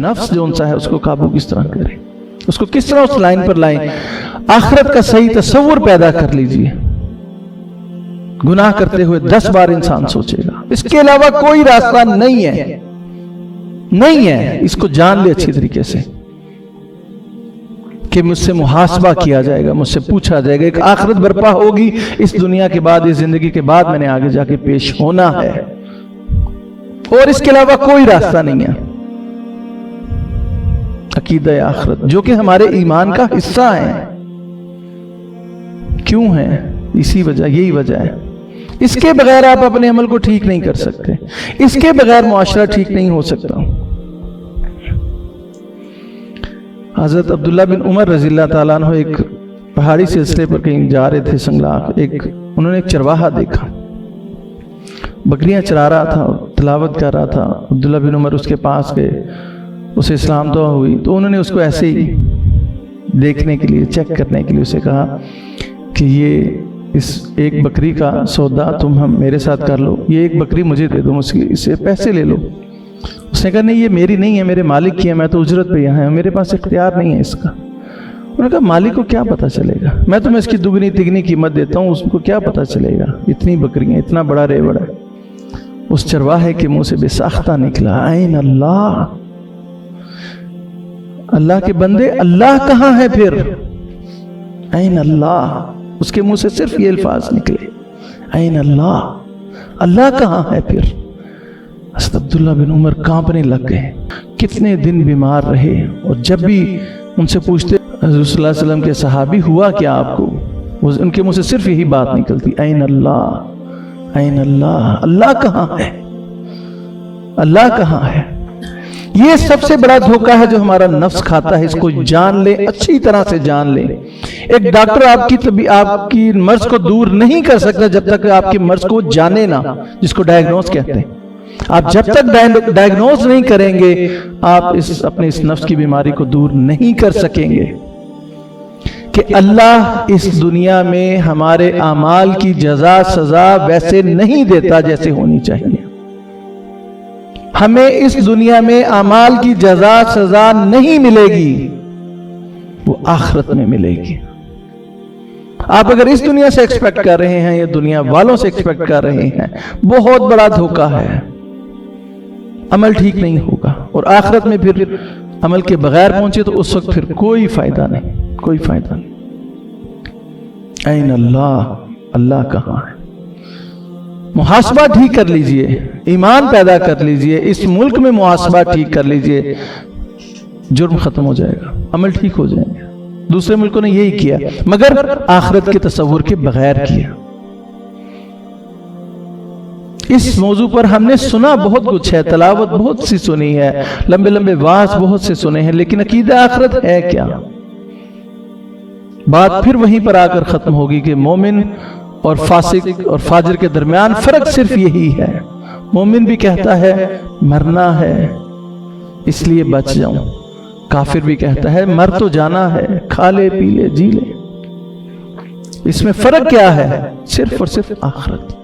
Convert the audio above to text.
नफ्स जो उनसा है उसको काबू किस तरह करें, उसको किस तरह उस लाइन पर लाएं। आखिरत का सही तस्वुर पैदा कर लीजिए। गुनाह करते हुए 10 बार इंसान सोचेगा, इसके अलावा कोई रास्ता नहीं है, नहीं है। इसको जान ले अच्छी तरीके से कि मुझसे मुहासबा किया जाएगा, मुझसे पूछा जाएगा, एक आखिरत बर्पा होगी इस दुनिया के बाद, इस जिंदगी के बाद मैंने आगे जाके पेश होना है, और इसके अलावा कोई रास्ता नहीं है। अकीदा आखिरत जो कि हमारे ईमान का हिस्सा है। क्यों है? इसी वजह, यही वजह है। इसके बगैर आप अपने अमल को ठीक नहीं कर सकते, इसके बगैर मुआशरा ठीक नहीं हो सकता। हजरत अब्दुल्ला बिन उमर रज़ियल्लाहु ताला अन्हु एक पहाड़ी सिलसिले पर कहीं जा रहे थे, संगलाख, उन्होंने एक चरवाहा देखा, बकरियां चरा रहा था, तिलावत कर रहा था। अब्दुल्ला बिन उमर उसके पास गए, उसे इस्लाम तो हुई, तो उन्होंने उसको ऐसे ही देखने के लिए, चेक करने के लिए उसे कहा कि ये इस एक बकरी का सौदा तुम हम मेरे साथ कर लो, ये एक बकरी मुझे दे दो, मुझसे इससे पैसे ले लो। उसने कहा नहीं, ये मेरी नहीं है, मेरे मालिक की है, मैं तो उजरत पे यहाँ है, मेरे पास इख्तियार नहीं है इसका। उन्होंने कहा मालिक को क्या पता चलेगा, मैं तुम्हें इसकी दुगनी तिगनी कीमत देता हूँ, उसको क्या पता चलेगा, इतनी बकरियाँ, इतना बड़ा रेवड़ है। उस चरवाहे के मुंह से बेसाख्ता निकला, ऐन अल्लाह, अल्लाह के बंदे, अल्लाह कहाँ है फिर? ऐन अल्लाह। उसके मुंह से सिर्फ ये अल्फाज निकले, ऐन अल्लाह, अल्लाह कहाँ है फिर? हज़रत अब्दुल्ला बिन उमर कांपने लग गए। कितने दिन बीमार रहे, और जब भी उनसे पूछते हुज़ूर सल्लल्लाहु अलैहि वसल्लम के सहाबी हुआ क्या आपको, उनके मुंह से सिर्फ यही बात निकलती, ऐन अल्लाह, ऐन अल्लाह, अल्लाह कहाँ है, अल्लाह कहाँ है। ये सबसे बड़ा धोखा है जो हमारा नफ्स खाता है। इसको जान ले, अच्छी तरह से जान ले। एक डॉक्टर आपकी मर्ज को दूर नहीं कर सकता जब तक आपकी मर्ज को जाने ना, जिसको डायग्नोज कहते हैं। आप जब तक डायग्नोज नहीं करेंगे, आप अपने इस नफ्स की बीमारी को दूर नहीं कर सकेंगे। कि अल्लाह इस दुनिया में हमारे आमाल की जजा सजा वैसे नहीं देता जैसे होनी चाहिए। हमें इस दुनिया में आमाल की जजा सजा नहीं मिलेगी, वो आखिरत में मिलेगी। आप अगर इस दुनिया से एक्सपेक्ट कर रहे हैं, या दुनिया वालों से एक्सपेक्ट कर रहे हैं, बहुत बड़ा धोखा है। अमल ठीक नहीं होगा, और आखिरत में फिर अमल के बगैर पहुंचे तो उस वक्त फिर कोई फायदा नहीं, कोई फायदा नहीं। ऐन अल्लाह, अल्लाह कहाँ है? मुहासबा ठीक कर लीजिए, ईमान पैदा कर लीजिए, इस मुल्क में मुहासबा ठीक कर लीजिए, जुर्म खत्म हो जाएगा, अमल ठीक हो जाएंगे। दूसरे मुल्कों ने यही किया, मगर आखिरत के तसव्वुर के बगैर किया। इस मौजू पर हमने सुना बहुत कुछ है, तलावत बहुत सी सुनी है, लंबे लंबे वाज बहुत से सुने हैं, लेकिन अकीदा आखिरत है क्या? बात फिर वहीं पर आकर खत्म होगी कि मोमिन और फासिक और फाजिर के दरमियान फर्क सिर्फ यही है। मोमिन भी कहता है मरना है इसलिए बच जाऊं, काफिर भी कहता है मर तो जाना है, खा ले पी ले जी ले। इसमें फर्क क्या है? सिर्फ और सिर्फ आखिरत।